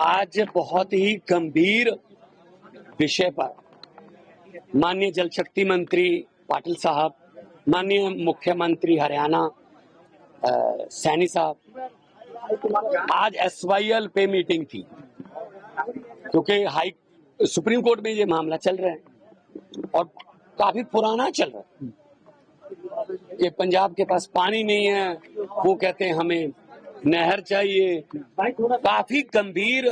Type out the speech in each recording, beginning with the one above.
आज बहुत ही गंभीर विषय पर माननीय जल शक्ति मंत्री पाटिल साहब, माननीय मुख्यमंत्री हरियाणा सैनी साहब, आज SYL पे मीटिंग थी क्योंकि सुप्रीम कोर्ट में ये मामला चल रहा है और काफी पुराना चल रहा है। ये पंजाब के पास पानी नहीं है, वो कहते हैं हमें नहर चाहिए। काफी गंभीर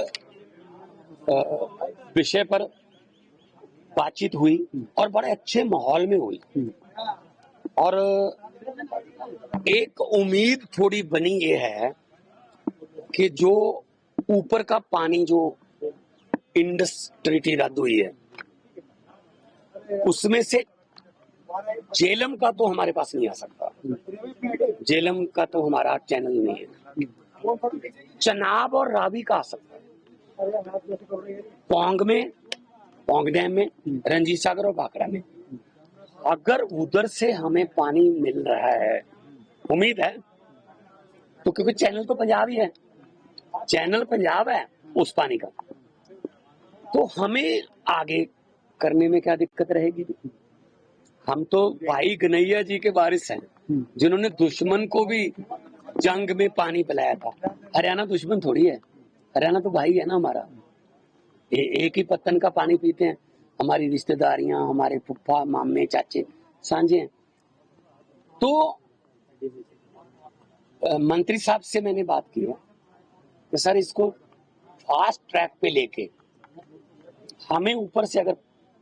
विषय पर बातचीत हुई और बड़े अच्छे माहौल में हुई और एक उम्मीद थोड़ी बनी ये है कि जो ऊपर का पानी जो इंडस ट्रीटी रद्द हुई है उसमें से झेलम का तो हमारे पास नहीं आ सकता, झेलम का तो हमारा चैनल नहीं है। चनाब और रावी का आ सकता है, पौंग डैम में, रंजीत सागर और भाखड़ा में। अगर उधर से हमें पानी मिल रहा है, उम्मीद है, तो क्योंकि चैनल तो पंजाब ही है, चैनल पंजाब है उस पानी का, तो हमें आगे करने में क्या दिक्कत रहेगी। हम तो भाई गनैया जी के वारिस हैं, जिन्होंने दुश्मन को भी जंग में पानी पिलाया था। हरियाणा दुश्मन थोड़ी है, हरियाणा तो भाई है ना हमारा। एक ही पत्तन का पानी पीते हैं, हमारी रिश्तेदारियां, हमारे फुफ्फा मामे चाचे सांझे हैं। तो मंत्री साहब से मैंने बात की है कि सर इसको फास्ट ट्रैक पे लेके हमें ऊपर से अगर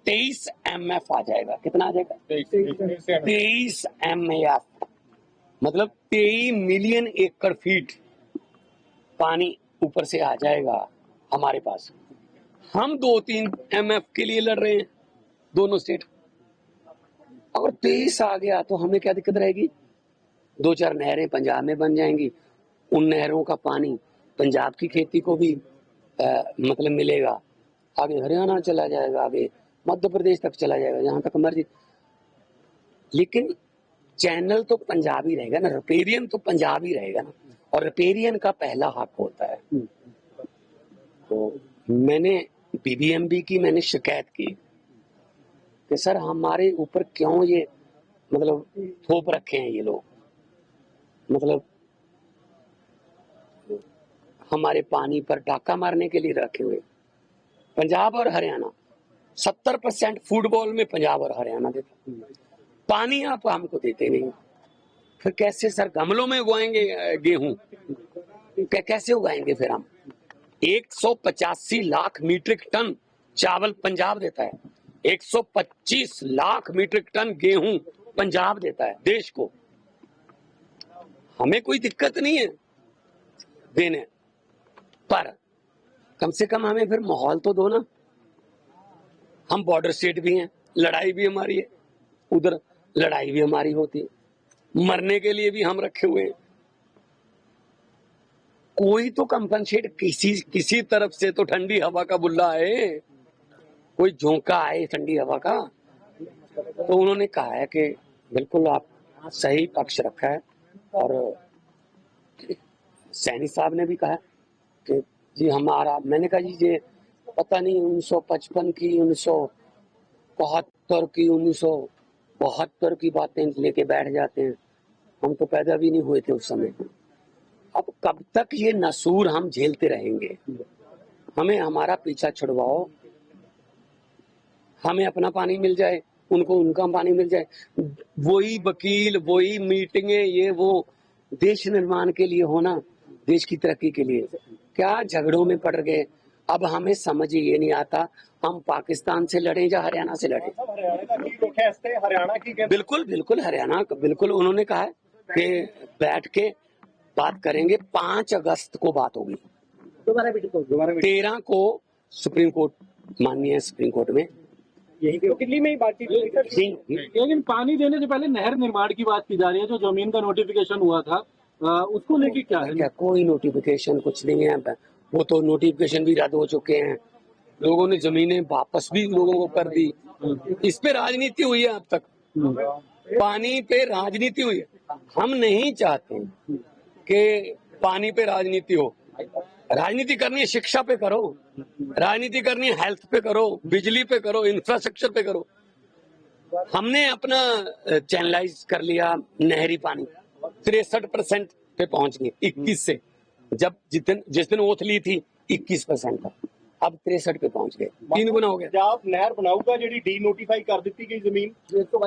23 MF आ जाएगा, कितना आ जाएगा? 23 MF, मतलब 23 मिलियन एकड़ फीट पानी ऊपर से आ जाएगा हमारे पास। हम 2-3 MF के लिए लड़ रहे हैं, दोनों स्टेट। अगर 23 आ गया तो हमें क्या दिक्कत रहेगी? 2-4 नहरें पंजाब में बन जाएंगी, उन नहरों का पानी पंजाब की खेती को भी मतलब मिलेगा, आगे हरियाणा चला जाएगा, आगे मध्य प्रदेश तक चला जाएगा, जहां तक मर्जी। लेकिन चैनल तो पंजाब ही रहेगा ना, रिपेरियन तो पंजाब ही रहेगा ना, और रिपेरियन का पहला हक होता है। तो मैंने BBMB की मैंने शिकायत की कि सर हमारे ऊपर क्यों ये मतलब थोप रखे हैं ये लोग, मतलब हमारे पानी पर डाका मारने के लिए रखे हुए। पंजाब और हरियाणा 70% फुटबॉल में पंजाब और हरियाणा देता, पानी आप हमको देते नहीं, फिर कैसे सर गमलों में उगाएंगे गेहूं? कैसे उगाएंगे फिर हम? 185 लाख मीट्रिक टन चावल पंजाब देता है, 125 लाख मीट्रिक टन गेहूं पंजाब देता है देश को। हमें कोई दिक्कत नहीं है देने, पर कम से कम हमें फिर माहौल तो दो ना। हम बॉर्डर स्टेट भी हैं, लड़ाई भी हमारी है, उधर लड़ाई भी हमारी होती है, मरने के लिए भी हम रखे हुए हैं। कोई तो कंपनसेट किसी तरफ से तो ठंडी हवा का बुल्ला आए, कोई झोंका आए ठंडी हवा का। तो उन्होंने कहा है कि बिल्कुल आप सही पक्ष रखा है, और सैनी साहब ने भी कहा कि जी हमारा, मैंने कहा जी ये पता नहीं 1955 की, 1971 की, 1972 की बातें लेके बैठ जाते हैं, हम तो पैदा भी नहीं हुए थे उस समय। अब कब तक ये नसूर हम झेलते रहेंगे? हमें हमारा पीछा छुड़वाओ, हमें अपना पानी मिल जाए, उनको उनका पानी मिल जाए। वही वकील, वही मीटिंगें, ये वो देश निर्माण के लिए होना, देश की तरक्की के लिए, क्या झगड़ों में पड़ गए। अब हमें समझ ये नहीं आता हम पाकिस्तान से लड़े या हरियाणा से लड़े। हरियाणा की बिल्कुल बिल्कुल हरियाणा, बिल्कुल उन्होंने कहा है कि बैठ के बात करेंगे। 5 अगस्त को बात होगी, 13 को सुप्रीम कोर्ट, माननीय सुप्रीम कोर्ट में, यही तो दिल्ली में ही बातचीत हुई थी। लेकिन पानी देने से पहले नहर निर्माण की बात की जा रही है, जो जमीन का नोटिफिकेशन हुआ था, उसको लेके क्या है? क्या कोई नोटिफिकेशन कुछ नहीं है, वो तो नोटिफिकेशन भी रद्द हो चुके हैं, लोगों ने जमीनें वापस भी लोगों को कर दी। इस पे राजनीति हुई है अब तक, पानी पे राजनीति हुई है। हम नहीं चाहते कि पानी पे राजनीति हो, राजनीति करनी है शिक्षा पे करो, राजनीति करनी है हेल्थ पे करो, बिजली पे करो, इंफ्रास्ट्रक्चर पे करो। हमने अपना चैनलाइज कर लिया नहरी पानी, 63% पे पहुंच गए 21 से। जब जिस दिन ओथ ली थी 21% था, अब 63 पे पहुंच गए, 3 गुना हो गया। ਪੰਜਾਬ ਨਹਿਰ ਬਣਾਊਗਾ ਜਿਹੜੀ ਡੀ ਨੋਟੀਫਾਈ ਕਰ ਦਿੱਤੀ ਗਈ ਜ਼ਮੀਨ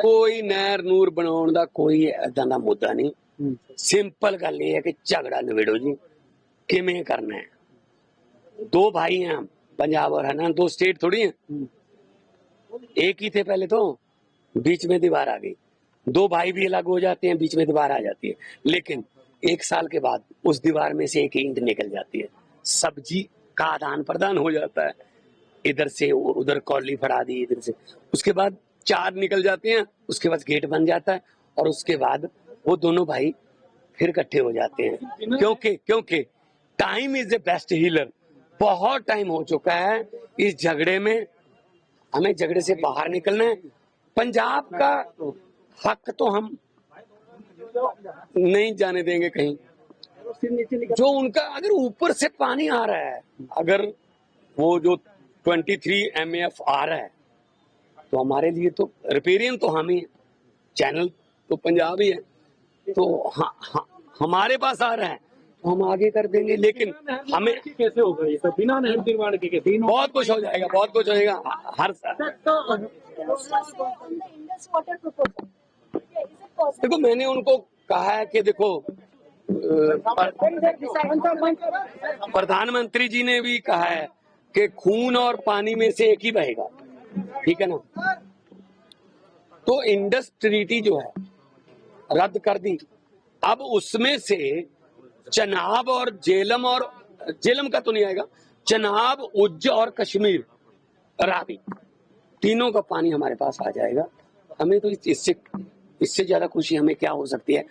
ਕੋਈ ਨਹਿਰ ਨੂਰ ਬਣਾਉਣ ਦਾ ਕੋਈ ਏਦਾਂ ਦਾ ਮੁੱਦਾ ਨਹੀਂ। ਸਿੰਪਲ ਗੱਲ ਇਹ ਹੈ ਕਿ ਝਗੜਾ ਨਿਬੇੜੋ ਜੀ, ਕਿਵੇਂ ਕਰਨਾ ਹੈ। दो भाई हैं हम, पंजाब और हरियाणा, 2 स्टेट थोड़ी हैं, एक ही थे पहले तो, बीच में दीवार आ गई। 2 भाई भी अलग हो जाते हैं, बीच में दीवार आ जाती है, लेकिन 1 साल के बाद उस दीवार में से एक ईंट निकल जाती है, सब्जी का आदान प्रदान हो जाता है, इधर से उधर कॉलोनी फड़ा दी, इधर से, उसके बाद 4 निकल जाते हैं, उसके बाद गेट बन जाता है, और उसके बाद वो दोनों भाई फिर इकट्ठे हो जाते हैं। क्योंकि time is the best healer. बहुत टाइम हो चुका है इस झगड़े में, हमें झगड़े से बाहर निकलना है। पंजाब का हक तो हम नहीं जाने देंगे कहीं। जो उनका अगर ऊपर से पानी आ रहा है, अगर वो जो 23 MAF आ रहा है, तो हमारे लिए तो रिपेरियन तो हम ही है, चैनल तो पंजाब ही है, तो हमारे पास आ रहा है तो हम आगे कर देंगे। लेकिन हमें कैसे होगा ये सब बिना नहर निर्माण के? कैसे? बहुत कुछ हो जाएगा, बहुत कुछ हो जाएगा हर देखो, मैंने उनको कहा है कि देखो, प्रधानमंत्री जी ने भी कहा है कि खून और पानी में से एक ही बहेगा, ठीक है ना। तो इंडस ट्रीटी जो है रद्द कर दी, अब उसमें से चनाब और झेलम का तो नहीं आएगा, चनाब, उज्ज और कश्मीर, रावी, तीनों का पानी हमारे पास आ जाएगा। हमें तो इससे ज्यादा खुशी हमें क्या हो सकती है।